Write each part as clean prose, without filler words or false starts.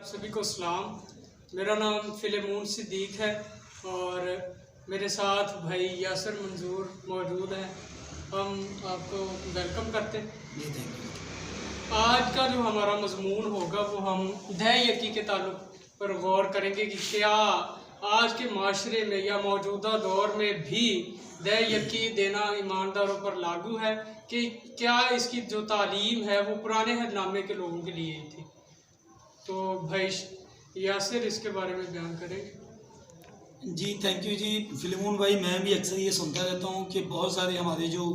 सभी को सलाम। मेरा नाम फिलेमून सिद्दीक है और मेरे साथ भाई यासर मंजूर मौजूद हैं। हम आपको वेलकम करते हैं। आज का जो हमारा मजमून होगा वो हम दह यकी के ताल्लुक पर गौर करेंगे कि क्या आज के माशरे में या मौजूदा दौर में भी दह यकी देना ईमानदारों पर लागू है कि क्या इसकी जो तालीम है वो पुराने हदनामे के लोगों के लिए ही थी। तो भाई यासिर इसके बारे में बयान करेंगे। जी थैंक यू जी फिलेमून भाई। मैं भी अक्सर ये सुनता रहता हूँ कि बहुत सारे हमारे जो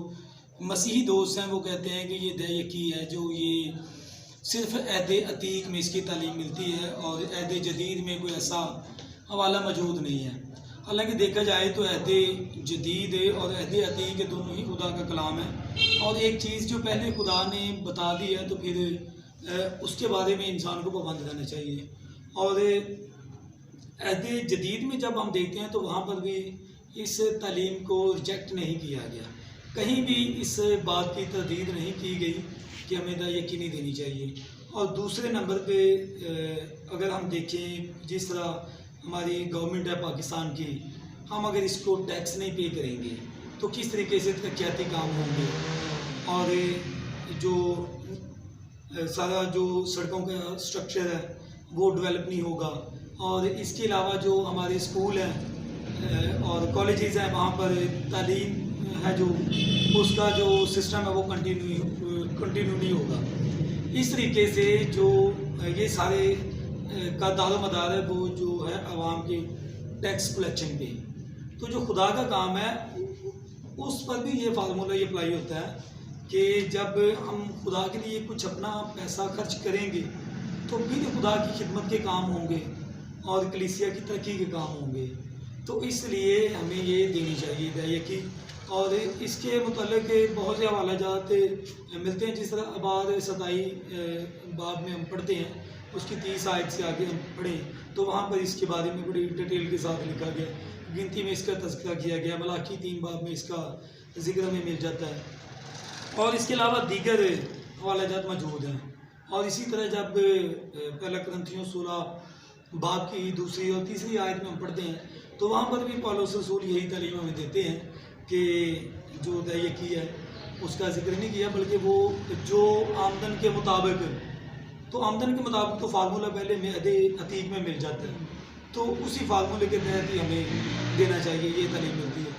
मसीही दोस्त हैं वो कहते हैं कि ये दह यकी है जो ये सिर्फ अहद अतीक में इसकी तालीम मिलती है और अहद जदीद में कोई ऐसा हवाला मौजूद नहीं है। हालांकि देखा जाए तो अहद जदीद और अहद अतीक दोनों ही खुदा का कलाम है और एक चीज़ जो पहले खुदा ने बता दी है तो फिर उसके बारे में इंसान को पाबंद रहना चाहिए। और अहद जदीद में जब हम देखते हैं तो वहाँ पर भी इस तालीम को रिजेक्ट नहीं किया गया, कहीं भी इस बात की तरदीद नहीं की गई कि हमें दह यकी नहीं देनी चाहिए। और दूसरे नंबर पे अगर हम देखें जिस तरह हमारी गवर्नमेंट है पाकिस्तान की, हम अगर इसको टैक्स नहीं पे करेंगे तो किस तरीके से तरक्याती काम होंगे और जो सारा जो सड़कों का स्ट्रक्चर है वो डेवलप नहीं होगा। और इसके अलावा जो हमारे स्कूल हैं और कॉलेजेस हैं वहाँ पर तालीम है जो उसका जो सिस्टम है वो कंटिन्यू नहीं होगा। इस तरीके से जो ये सारे का दारोमदार है वो जो है आवाम के टैक्स कलेक्शन पे, तो जो खुदा का काम है उस पर भी ये फार्मूला ये अप्लाई होता है कि जब हम खुदा के लिए कुछ अपना पैसा खर्च करेंगे तो फिर खुदा की खिदमत के काम होंगे और कलीसिया की तरक्की के काम होंगे। तो इसलिए हमें ये देनी चाहिए दह यकी। और इसके मुतल्लिक़ बहुत से हवाला जात मिलते हैं, जिस तरह अबाद 27 बाब में हम पढ़ते हैं उसकी 30 आयत से आगे हम पढ़ें तो वहाँ पर इसके बारे में बड़ी डिटेल के साथ लिखा गया, गिनती में इसका तज़किरा किया गया, मलाकी 3 बाब में इसका जिक्र हमें मिल जाता है। और इसके अलावा दीगर हवाला जात मौजूद हैं। और इसी तरह जब पहला कुरिन्थियों 16 बाब की 2 और 3 आयत में हम पढ़ते हैं तो वहाँ पर भी पौलुस रसूल यही तालीम हमें देते हैं कि जो दह यकी है उसका जिक्र नहीं किया, बल्कि वो जो आमदन के मुताबिक, तो आमदन के मुताबिक तो फार्मूला पहले में अहद अतीक में मिल जाता है, तो उसी फार्मूले के तहत ही हमें देना चाहिए, ये तालीम मिलती है।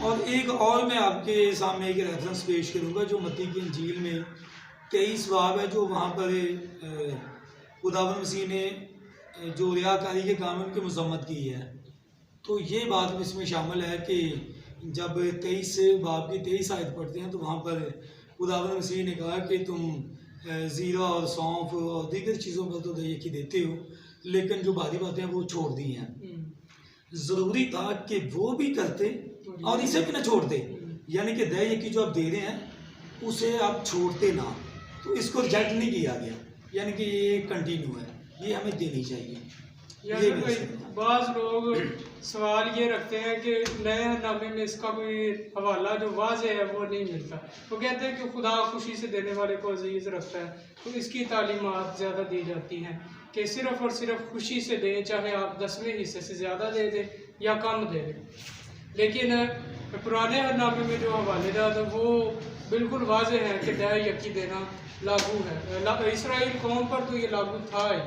और एक और मैं आपके सामने एक रेफरेंस पेश करूँगा जो मत्ती की इंजील में 23 बाब है, जो वहाँ पर खुदावंद मसीह ने जो रियाकारी के काम उनकी मजम्मत की है। तो ये बात इसमें शामिल है कि जब 23 बाब की 23 आयत पढ़ते हैं तो वहाँ पर खुदावंद मसीह ने कहा कि तुम ज़ीरा और सौंफ और दीगर चीज़ों पर तो दह यकी देते हो, लेकिन जो बाकी बातें वो छोड़ दी हैं। ज़रूरी था कि वो भी करते और इसे भी ना छोड़ते, यानी कि दह यकी जो आप दे रहे हैं उसे आप छोड़ते ना, तो इसको रिजेक्ट नहीं किया गया, यानी कि ये कंटिन्यू है, ये हमें देनी चाहिए। ये बाज़ लोग सवाल ये रखते हैं कि नए नामे में इसका कोई हवाला जो वाज़ेह है वो नहीं मिलता। वो कहते हैं कि खुदा खुशी से देने वाले को अजीज़ रखता है, तो इसकी तालीमात ज़्यादा दी जाती हैं कि सिर्फ़ और सिर्फ खुशी से दें, चाहे आप 10वें हिस्से से ज़्यादा दे दें या कम दे दें। लेकिन पुराने हदनामे में जो हवाले जात है वो बिल्कुल वाज़ेह है कि दह यकी देना लागू है। इसराइल कौम पर तो ये लागू था ही।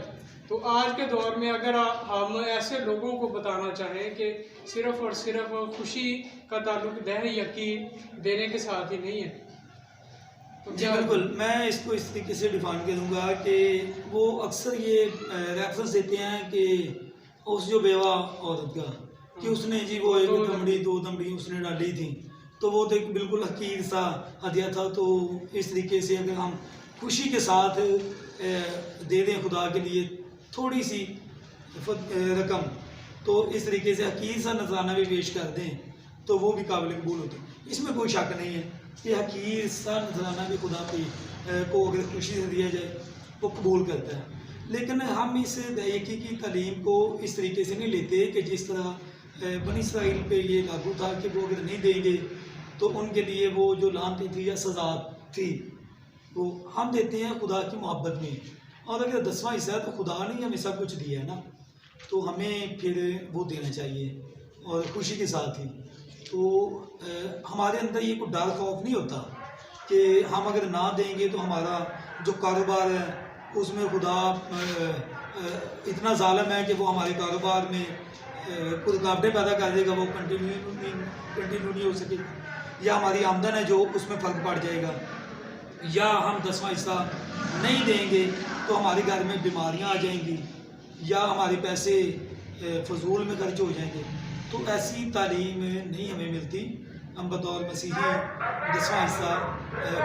तो आज के दौर में अगर हम ऐसे लोगों को बताना चाहें कि सिर्फ़ और सिर्फ खुशी का ताल्लुक दह यकी देने के साथ ही नहीं है, तो जी बिल्कुल, मैं इसको इस तरीके से डिफाइन करूँगा कि वो अक्सर ये रेफरेंस देते हैं कि उस जो बेवा औरत का कि उसने जी वो 1 दमड़ी 2 दमड़ी उसने डाली थी, तो वो तो एक बिल्कुल हकीर सा हदिया था। तो इस तरीके से अगर हम खुशी के साथ दे दें खुदा के लिए थोड़ी सी रकम, तो इस तरीके से हकीर सा नजराना भी पेश कर दें तो वो भी काबिल कबूल होते हैं। इसमें कोई शक नहीं है कि हकीर सा नजराना भी खुदा पे को अगर खुशी से दिया जाए वो कबूल करता है। लेकिन हम इस दह यकी की तालीम को इस तरीके से नहीं लेते कि जिस तरह बनी इसराइल पे ये लागू था कि वो अगर नहीं देंगे तो उनके लिए वो जो लानती थी या सज़ा थी, वो हम देते हैं खुदा की मोहब्बत में। और अगर 10वां हिस्सा है तो खुदा ने हमें सब कुछ दिया है ना, तो हमें फिर वो देना चाहिए और खुशी के साथ ही। तो हमारे अंदर ये कोई डर खौफ नहीं होता कि हम अगर ना देंगे तो हमारा जो कारोबार है उसमें खुदा इतना ज़ालिम है कि वो हमारे कारोबार में कुछ रुकावटें पैदा कर देगा, वो कंटिन्यू नहीं हो सके, या हमारी आमदन है जो उसमें फ़र्क पड़ जाएगा, या हम 10वां हिस्सा नहीं देंगे तो हमारे घर में बीमारियां आ जाएंगी, या हमारे पैसे फजूल में खर्च हो जाएंगे। तो ऐसी तालीम नहीं हमें मिलती। हम बतौर मसीही 10वां हिस्सा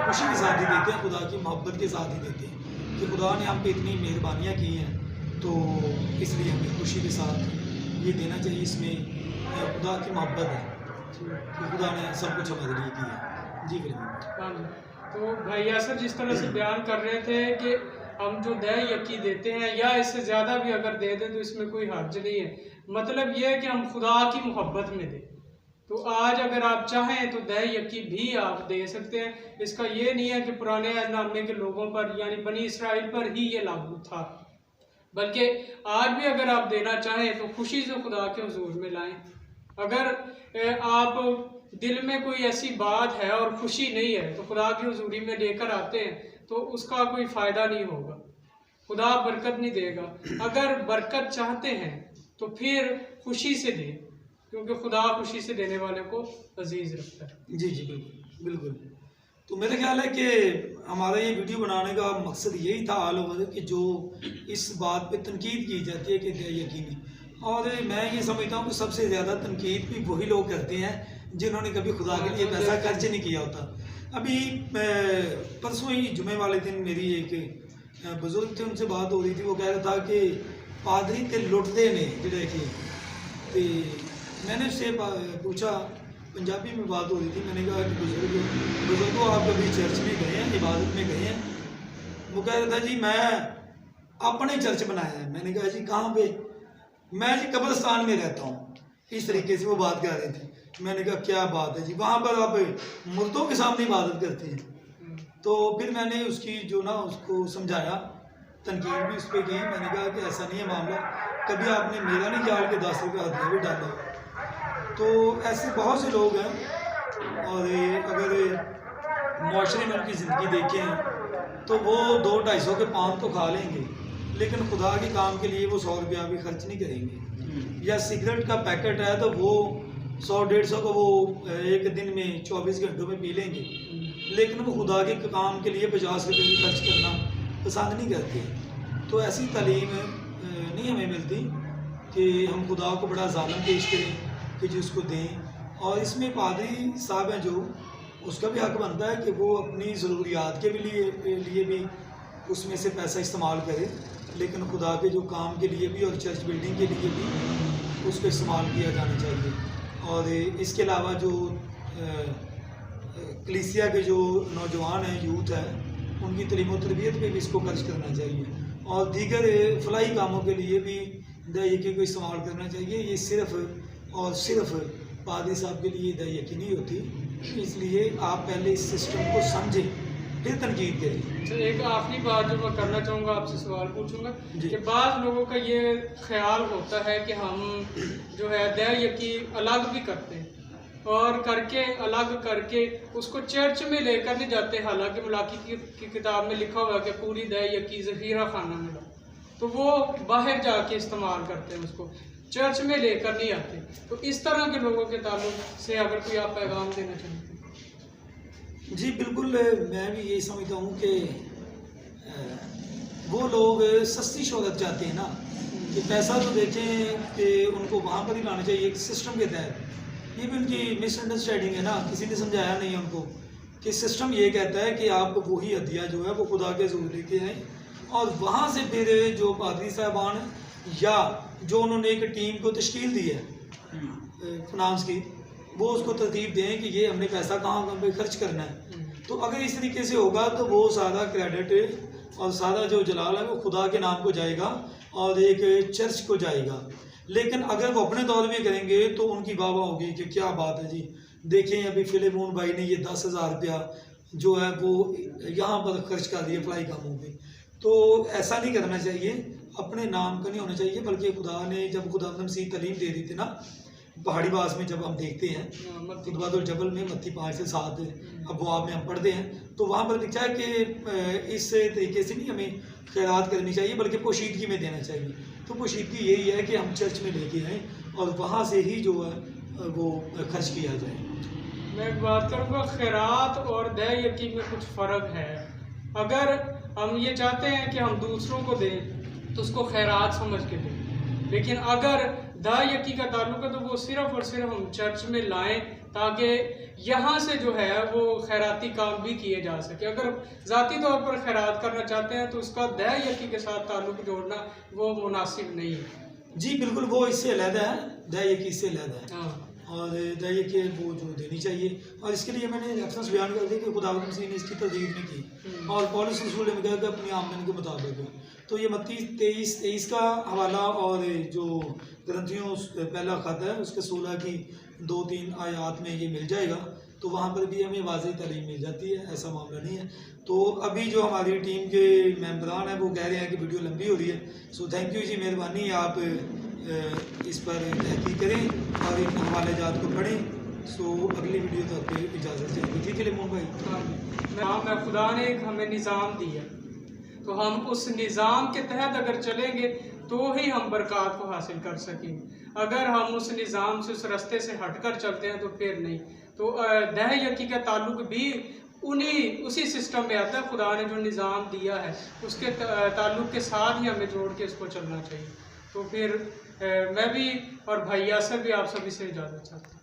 खुशी के साथ ही देते हैं, खुदा की मोहब्बत के साथ ही देते हैं कि खुदा ने हम पे इतनी मेहरबानियाँ की हैं, तो इसलिए हमें खुशी के साथ ये देना चाहिए। इसमें खुदा की मोहब्बत है कि खुदा ने सब कुछ हमारे लिए किया। जी बिल्कुल। हाँ जी। तो भाई यासर जिस तरह से बयान कर रहे थे कि हम जो दह यकी देते हैं या इससे ज़्यादा भी अगर दे दें तो इसमें कोई हर्ज नहीं है, मतलब ये है कि हम खुदा की मोहब्बत में दें। तो आज अगर आप चाहें तो दह यकी भी आप दे सकते हैं। इसका ये नहीं है कि पुराने अहदनामे के लोगों पर यानी बनी इसराइल पर ही ये लागू था, बल्कि आज भी अगर आप देना चाहें तो खुशी से खुदा के हुजूर में लाएं। अगर आप दिल में कोई ऐसी बात है और खुशी नहीं है तो खुदा की हुजूरी में लेकर आते हैं तो उसका कोई फ़ायदा नहीं होगा, खुदा बरकत नहीं देगा। अगर बरकत चाहते हैं तो फिर खुशी से दें, क्योंकि खुदा खुशी से देने वाले को अजीज़ रखता है। जी जी बिल्कुल बिल्कुल। तो मेरा ख्याल है कि हमारा ये वीडियो बनाने का मकसद यही था ऑल ओवर कि जो इस बात पे तनकीद की जाती है कि यकीनी, और मैं ये समझता हूँ कि सबसे ज़्यादा तनकीद भी वही लोग करते हैं जिन्होंने कभी खुदा के लिए पैसा खर्च नहीं किया होता। अभी परसों ही जुमे वाले दिन मेरी एक बुजुर्ग थे, उनसे बात हो रही थी। वो कह रहा था कि पादरी ते लुटते ने जिहड़े कि, तो मैंने उससे पूछा, पंजाबी में बात हो रही थी, मैंने कहा कि बुजुर्गों आप कभी चर्च में गए हैं, इबादत में गए हैं? वो कह रहा था जी मैं अपने चर्च बनाया है। मैंने कहा जी कहाँ पे? मैं जी कब्रिस्तान में रहता हूँ। इस तरीके से वो बात कर रहे थे। मैंने कहा क्या बात है जी, वहाँ पर आप मुर्दों के सामने इबादत करते हैं? तो फिर मैंने उसकी जो ना उसको समझाया, तनकीद भी उस पर की। मैंने कहा कि ऐसा नहीं है मामला, कभी आपने मेरा नहीं जाल के 10 रुपये हथिया भी डाला। तो ऐसे बहुत से लोग हैं, और अगर माशरे में उनकी ज़िंदगी देखें तो वो 200-250 के पान तो खा लेंगे, लेकिन खुदा के काम के लिए वो 100 रुपया भी खर्च नहीं करेंगे। या सिगरेट का पैकेट है तो वो 100-150 को वो एक दिन में 24 घंटों में पी लेंगे, लेकिन वो खुदा के काम के लिए 50 रुपये भी खर्च करना पसंद नहीं करते। तो ऐसी तालीम नहीं हमें मिलती कि हम खुदा को बड़ा ज़ालिम पेश करें कि जिसको दें। और इसमें पादरी साहब हैं जो, उसका भी हक बनता है कि वो अपनी ज़रूरियात के लिए भी उसमें से पैसा इस्तेमाल करे, लेकिन खुदा के जो काम के लिए भी और चर्च बिल्डिंग के लिए भी उसको इस्तेमाल किया जाना चाहिए। और इसके अलावा जो कलीसिया के जो नौजवान हैं, यूथ है, उनकी तलीम और तरबियत पे भी इसको खर्च करना चाहिए, और दीगर फलाही कामों के लिए भी दह-ए-यकी को इस्तेमाल करना चाहिए। ये सिर्फ़ और सिर्फ पादरी साहब के लिए दह-ए-यकी नहीं होती, इसलिए आप पहले इस सिस्टम को समझें फिर तनकीद करें। अच्छा, एक आखिरी बात जो मैं करना चाहूँगा, आपसे सवाल पूछूंगा कि बाद लोगों का ये ख्याल होता है कि हम जो है दह-ए-यकी अलग भी करते हैं, और करके अलग करके उसको चर्च में लेकर नहीं जाते। हालांकि मलाकी की किताब में लिखा हुआ है कि पूरी दह-ए-यकी ज़ख़ीरा खाना में लो, तो वो बाहर जाके इस्तेमाल करते हैं, उसको चर्च में लेकर नहीं आते। तो इस तरह के लोगों के ताल्लुक से अगर कोई आप पैगाम देना चाहते हैं। जी बिल्कुल, मैं भी यही समझता हूँ कि वो लोग सस्ती शोहरत चाहते हैं ना, कि पैसा तो देखें कि उनको वहाँ पर ही लाना चाहिए एक सिस्टम के तहत। ये भी उनकी मिसअंडरस्टैंडिंग है ना, किसी ने समझाया नहीं उनको कि सिस्टम ये कहता है कि आप वही हदिया जो है वो खुदा के ज़रूर लेके आए, और वहाँ से फिर जो पादरी साहबान या जो उन्होंने एक टीम को तश्कील दी है फिनांस की, वो उसको तरतीब दें कि ये हमने पैसा कहाँ पे खर्च करना है। तो अगर इस तरीके से होगा तो वो सारा क्रेडिट और सारा जो जलाल है वो खुदा के नाम को जाएगा और एक चर्च को जाएगा। लेकिन अगर वो अपने तौर पे करेंगे तो उनकी वाह वाह होगी कि क्या बात है जी, देखें अभी फिलेमोन भाई ने ये 10,000 रुपया जो है वो यहाँ पर खर्च कर दिया फलाई कामों पे। तो ऐसा नहीं करना चाहिए, अपने नाम का नहीं होना चाहिए, बल्कि खुदा ने जब खुदा मसीह तालीम दे दी थी ना पहाड़ी बास में, जब हम देखते हैं खुतबातुल जबल में मत्ती 5 से 7 अबवाब में हम पढ़ते हैं, तो वहाँ पर लिखा है कि इस तरीके से नहीं हमें खैरात करनी चाहिए बल्कि पोशीदगी में देना चाहिए। तो पोशीदगी यही है कि हम चर्च में लेके आएँ और वहाँ से ही जो है वो खर्च किया जाए। मैं एक बात करूँगा, खैरात और दया यकीन में कुछ फ़र्क है। अगर हम ये चाहते हैं कि हम दूसरों को दें तो उसको खैरात समझ के दें, लेकिन अगर दया यकी का ताल्लुक है तो वो सिर्फ़ और सिर्फ हम चर्च में लाएं ताकि यहाँ से जो है वो खैराती काम भी किए जा सके। अगर ज़ाती तौर पर खैरात करना चाहते हैं तो उसका दया यकी के साथ ताल्लुक जोड़ना वो मुनासिब नहीं है। जी बिल्कुल, वो इससे अलहदा है, दया यकी इससे अलहदा है। हाँ, और दया कि वो जो देनी चाहिए, और इसके लिए मैंने रेफरेंस बयान कर दिया कि खुदावंद मसीह ने इसकी तरदीद नहीं की और पौलुस रसूल ने कहा कि अपनी आमदनी के मुताबिक। तो ये मत्ती 23 का हवाला और जो ग्रंथियों पहला खत है उसके 16 की 2-3 आयात में ये मिल जाएगा, तो वहाँ पर भी हमें वाज़ेह तालीम मिल जाती है, ऐसा मामला नहीं है। तो अभी जो हमारी टीम के मेंबरान हैं वो कह रहे हैं कि वीडियो लंबी हो रही है, सो थैंक यू जी, मेहरबानी आप इस पर तहकीक करें और इन हवाले जात को पढ़ें। सो अगली वीडियो तक इजाज़त चाहिए। ठीक है लिमोन भाई। हाँ, मैं खुदा ने एक हमें निज़ाम दिया, तो हम उस निज़ाम के तहत अगर चलेंगे तो ही हम बरक़ात को हासिल कर सकेंगे। अगर हम उस निज़ाम से, उस रास्ते से हटकर चलते हैं तो फिर नहीं। तो दया यकी का ताल्लुक भी उसी सिस्टम में आता है। खुदा ने जो निज़ाम दिया है उसके ताल्लुक के साथ ही हमें जोड़ के इसको चलना चाहिए। तो फिर मैं भी और भाई यासर भी आप सभी से इजाज़त चाहता हूँ।